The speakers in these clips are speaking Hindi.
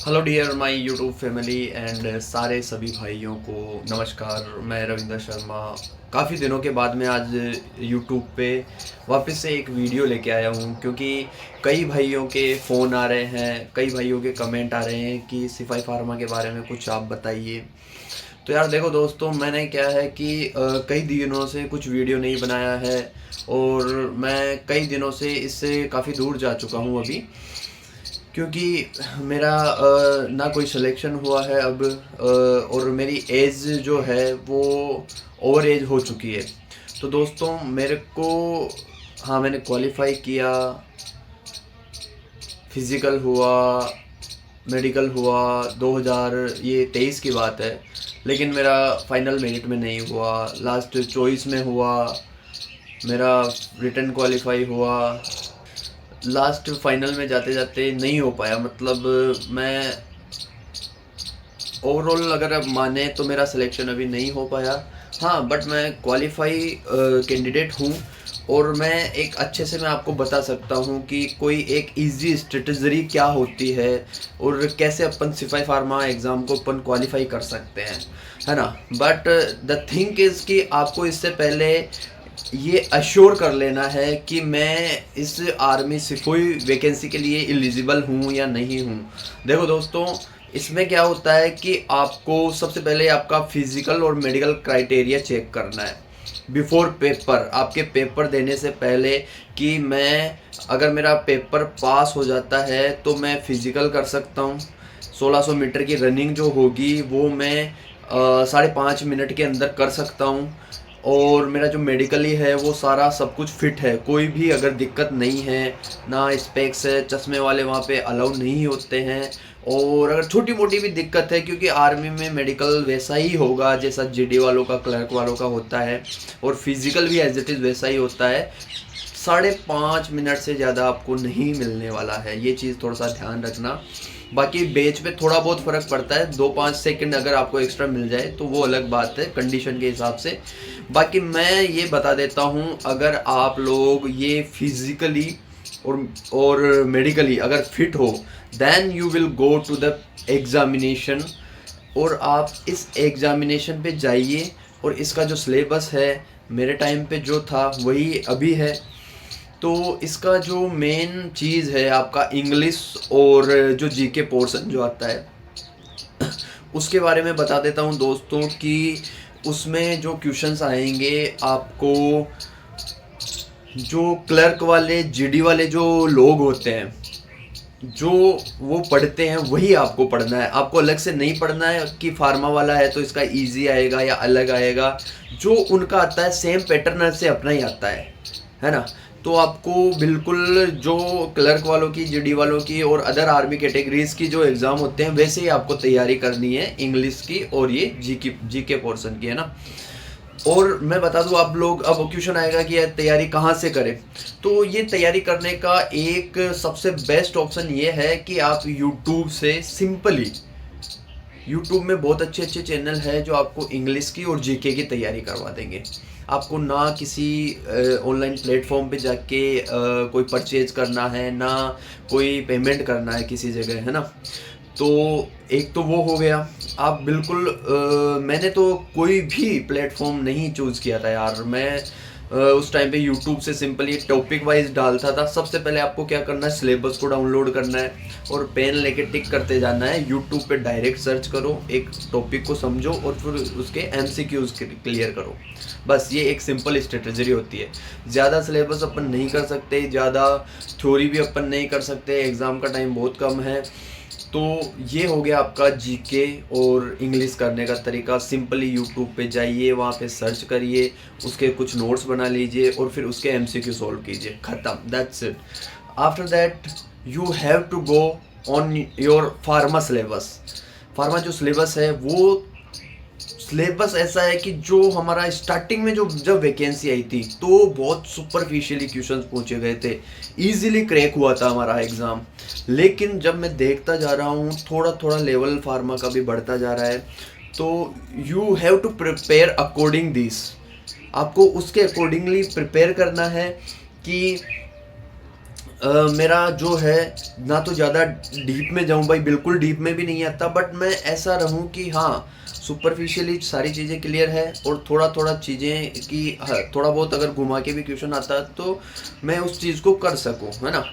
Hello dear my YouTube family and सारे सभी भाइयों को नमस्कार। मैं रविंद्र शर्मा काफ़ी दिनों के बाद में आज यूट्यूब पे वापस से एक वीडियो लेके आया हूँ, क्योंकि कई भाइयों के फ़ोन आ रहे हैं, कई भाइयों के कमेंट आ रहे हैं कि सिपाही फार्मा के बारे में कुछ आप बताइए। तो यार देखो दोस्तों, मैंने क्या है कि कई दिनों से कुछ वीडियो नहीं बनाया है और मैं कई दिनों से इससे काफ़ी दूर जा चुका हूँ अभी, क्योंकि मेरा ना कोई सिलेक्शन हुआ है अब, और मेरी एज जो है वो ओवर एज हो चुकी है। तो दोस्तों मेरे को, हाँ मैंने क्वालिफाई किया, फिज़िकल हुआ, मेडिकल हुआ, 2023 की बात है, लेकिन मेरा फाइनल मेरिट में नहीं हुआ, लास्ट चॉइस में हुआ। मेरा रिटर्न क्वालिफाई हुआ, लास्ट फाइनल में जाते जाते नहीं हो पाया। मतलब मैं ओवरऑल अगर आप माने तो मेरा सिलेक्शन अभी नहीं हो पाया। हाँ, बट मैं क्वालिफाई कैंडिडेट हूँ और मैं एक अच्छे से मैं आपको बता सकता हूँ कि कोई एक इजी स्ट्रेटजी क्या होती है और कैसे अपन सिपाही फार्मा एग्ज़ाम को अपन क्वालिफाई कर सकते हैं, है ना। बट द थिंक इज़ कि आपको इससे पहले ये अश्योर कर लेना है कि मैं इस आर्मी सिपाही वैकेंसी के लिए एलिजिबल हूँ या नहीं हूँ। देखो दोस्तों, इसमें क्या होता है कि आपको सबसे पहले आपका फिजिकल और मेडिकल क्राइटेरिया चेक करना है बिफोर पेपर, आपके पेपर देने से पहले, कि मैं अगर मेरा पेपर पास हो जाता है तो मैं फिजिकल कर सकता हूँ। 1600 मीटर की रनिंग जो होगी वो मैं 5.5 मिनट के अंदर कर सकता हूँ, और मेरा जो मेडिकली है वो सारा सब कुछ फिट है, कोई भी अगर दिक्कत नहीं है, ना स्पेक्स है, चश्मे वाले वहाँ पे अलाउ नहीं होते हैं। और अगर छोटी मोटी भी दिक्कत है, क्योंकि आर्मी में मेडिकल वैसा ही होगा जैसा जीडी वालों का, क्लर्क वालों का होता है, और फिजिकल भी एज इट इज़ वैसा ही होता है। 5.5 मिनट से ज़्यादा आपको नहीं मिलने वाला है, ये चीज़ थोड़ा सा ध्यान रखना। बाकी बेच पे थोड़ा बहुत फ़र्क पड़ता है, 2-5 सेकंड अगर आपको एक्स्ट्रा मिल जाए तो वो अलग बात है कंडीशन के हिसाब से। बाकी मैं ये बता देता हूँ, अगर आप लोग ये फिज़िकली और मेडिकली अगर फिट हो, then you will go to the examination, और आप इस एग्ज़ामिनेशन पे जाइए। और इसका जो सिलेबस है मेरे टाइम पे जो था वही अभी है। तो इसका जो मेन चीज़ है आपका इंग्लिश और जो जीके पोर्शन जो आता है उसके बारे में बता देता हूँ दोस्तों, कि उसमें जो क्वेश्चंस आएंगे आपको, जो क्लर्क वाले जीडी वाले जो लोग होते हैं, जो वो पढ़ते हैं वही आपको पढ़ना है, आपको अलग से नहीं पढ़ना है कि फार्मा वाला है तो इसका इजी आएगा या अलग आएगा। जो उनका आता है सेम पैटर्न से अपना ही आता है ना। तो आपको बिल्कुल जो क्लर्क वालों की, जीडी वालों की और अदर आर्मी कैटेगरीज की जो एग्ज़ाम होते हैं वैसे ही आपको तैयारी करनी है, इंग्लिश की और ये जीके पोर्शन की, है ना। और मैं बता दूं, आप लोग अब क्वेश्चन आएगा कि यार तैयारी कहाँ से करें, तो ये तैयारी करने का एक सबसे बेस्ट ऑप्शन ये है कि आप यूट्यूब से सिंपली, यूट्यूब में बहुत अच्छे अच्छे चैनल है जो आपको इंग्लिश की और जीके की तैयारी करवा देंगे। आपको ना किसी ऑनलाइन प्लेटफॉर्म पे जाके कोई परचेज करना है, ना कोई पेमेंट करना है किसी जगह, है ना। तो एक तो वो हो गया। आप बिल्कुल मैंने तो कोई भी प्लेटफॉर्म नहीं चूज़ किया था यार, मैं उस टाइम पे यूट्यूब से सिंपली टॉपिक वाइज डालता था। सबसे पहले आपको क्या करना है, सिलेबस को डाउनलोड करना है और पेन लेके टिक करते जाना है। यूट्यूब पे डायरेक्ट सर्च करो, एक टॉपिक को समझो और फिर उसके एमसीक्यूज क्लियर करो। बस ये एक सिंपल स्ट्रेटजी होती है। ज़्यादा सिलेबस अपन नहीं कर सकते, ज़्यादा थ्योरी भी अपन नहीं कर सकते, एग्ज़ाम का टाइम बहुत कम है। तो ये हो गया आपका जीके और इंग्लिश करने का तरीका। सिंपली यूट्यूब पे जाइए, वहाँ पे सर्च करिए, उसके कुछ नोट्स बना लीजिए और फिर उसके एमसीक्यू सॉल्व कीजिए, ख़त्म, that's it. After that you have to go on your pharma syllabus. Pharma जो सिलेबस है वो सिलेबस ऐसा है कि जो हमारा स्टार्टिंग में जो जब वैकेंसी आई थी तो बहुत सुपरफिशियली क्वेश्चंस पूछे गए थे, इजीली क्रैक हुआ था हमारा एग्ज़ाम। लेकिन जब मैं देखता जा रहा हूँ थोड़ा थोड़ा लेवल फार्मा का भी बढ़ता जा रहा है, तो you have to prepare according this. आपको उसके अकॉर्डिंगली प्रिपेयर करना है कि मेरा जो है ना तो ज़्यादा डीप में जाऊँ भाई, बिल्कुल डीप में भी नहीं आता, बट मैं ऐसा रहूँ कि हाँ सुपरफिशियली सारी चीज़ें क्लियर है और थोड़ा थोड़ा चीज़ें की थोड़ा बहुत अगर घुमा के भी क्वेश्चन आता है तो मैं उस चीज़ को कर सकूँ, है ना।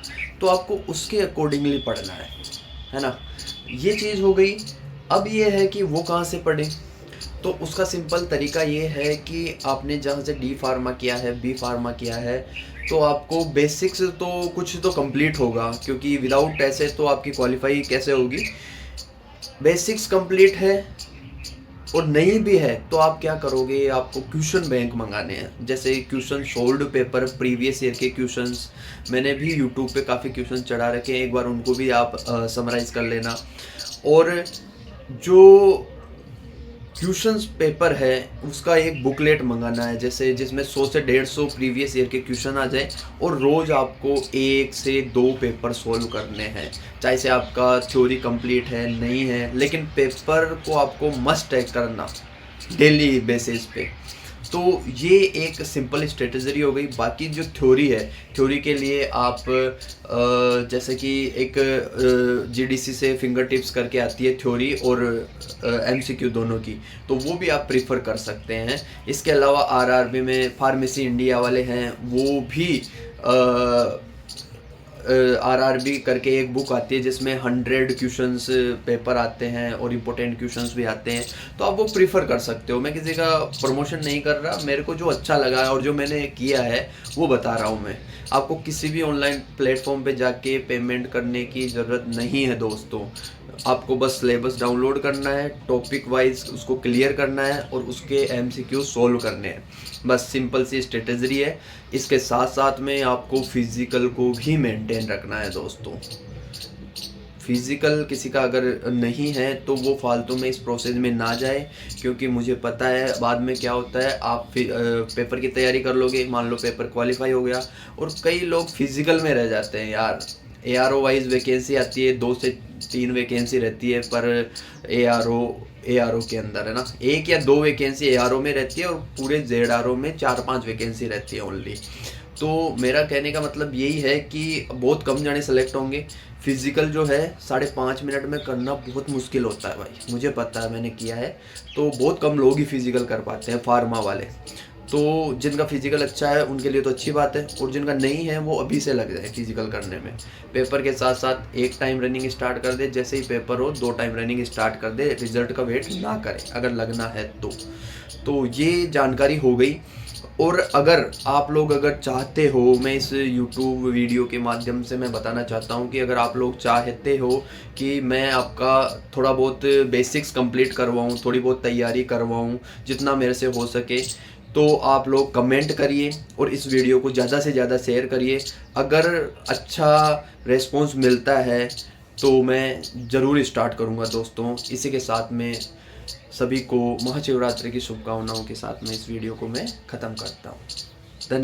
तो आपको उसके अकॉर्डिंगली पढ़ना है ना। ये चीज़ हो गई। अब ये है कि वो कहाँ से पढ़ें, तो उसका सिंपल तरीका ये है कि आपने जहाँ से डी फार्मा किया है, बी फार्मा किया है, तो आपको बेसिक्स तो कुछ तो कंप्लीट होगा, क्योंकि विदाउट ऐसे तो आपकी क्वालिफाई कैसे होगी। बेसिक्स कंप्लीट है और नहीं भी है तो आप क्या करोगे, आपको क्वेश्चन बैंक मंगाने हैं, जैसे question solved paper, previous year के क्वेश्चंस। मैंने भी यूट्यूब पे काफ़ी क्वेश्चन चढ़ा रखे हैं, एक बार उनको भी आप समराइज कर लेना। और जो क्वेश्चंस पेपर है उसका एक बुकलेट मंगाना है, जैसे जिसमें 100 से 150 प्रीवियस ईयर के क्वेश्चन आ जाए, और रोज़ आपको 1 से 2 पेपर सोल्व करने हैं। चाहे से आपका थ्योरी कंप्लीट है नहीं है, लेकिन पेपर को आपको मस्ट टैग करना डेली बेसिस पे। तो ये एक सिंपल स्ट्रेटजी हो गई। बाकी जो थ्योरी है, थ्योरी के लिए आप जैसे कि एक जीडीसी से फिंगर टिप्स करके आती है थ्योरी और एमसीक्यू दोनों की, तो वो भी आप प्रीफर कर सकते हैं। इसके अलावा आरआरबी में फार्मेसी इंडिया वाले हैं, वो भी आरआरबी करके एक बुक आती है जिसमें 100 क्वेश्चंस पेपर आते हैं और इम्पोर्टेंट क्वेश्चंस भी आते हैं, तो आप वो प्रीफर कर सकते हो। मैं किसी का प्रमोशन नहीं कर रहा, मेरे को जो अच्छा लगा और जो मैंने किया है वो बता रहा हूँ मैं आपको। किसी भी ऑनलाइन प्लेटफॉर्म पे जाके पेमेंट करने की ज़रूरत नहीं है दोस्तों। आपको बस सिलेबस डाउनलोड करना है, टॉपिक वाइज उसको क्लियर करना है और उसके एमसीक्यू सोल्व करने हैं, बस सिंपल सी स्ट्रेटजी है। इसके साथ साथ में आपको फिजिकल को भी मेंटेन रखना है दोस्तों। फिजिकल किसी का अगर नहीं है तो वो फालतू में इस प्रोसेस में ना जाए, क्योंकि मुझे पता है बाद में क्या होता है। आप पेपर की तैयारी कर लोगे, मान लो पेपर क्वालिफाई हो गया, और कई लोग फिजिकल में रह जाते हैं यार। एआरओ वाइज वैकेंसी आती है, 2 से 3 वैकेंसी रहती है, पर एआरओ के अंदर है ना 1 या 2 वैकेंसी एआरओ में रहती है और पूरे जेडआरओ में 4-5 वैकेंसी रहती है ओनली। तो मेरा कहने का मतलब यही है कि बहुत कम जाने सेलेक्ट होंगे। फिजिकल जो है 5.5 मिनट में करना बहुत मुश्किल होता है भाई, मुझे पता है, मैंने किया है। तो बहुत कम लोग ही फिजिकल कर पाते हैं फार्मा वाले। तो जिनका फिजिकल अच्छा है उनके लिए तो अच्छी बात है, और जिनका नहीं है वो अभी से लग जाए फिजिकल करने में। पेपर के साथ साथ 1 टाइम रनिंग स्टार्ट कर दे, जैसे ही पेपर हो 2 टाइम रनिंग स्टार्ट कर दे, रिजल्ट का वेट ना करे अगर लगना है तो ये जानकारी हो गई। और अगर आप लोग अगर चाहते हो, मैं इस YouTube वीडियो के माध्यम से मैं बताना चाहता हूँ कि अगर आप लोग चाहते हो कि मैं आपका थोड़ा बहुत बेसिक्स कंप्लीट करवाऊँ, थोड़ी बहुत तैयारी करवाऊँ जितना मेरे से हो सके, तो आप लोग कमेंट करिए और इस वीडियो को ज़्यादा से ज़्यादा शेयर करिए। अगर अच्छा रेस्पॉन्स मिलता है तो मैं ज़रूर स्टार्ट करूँगा दोस्तों। इसी के साथ में सभी को महाशिवरात्रि की शुभकामनाओं के साथ में इस वीडियो को मैं ख़त्म करता हूँ। धन्यवाद।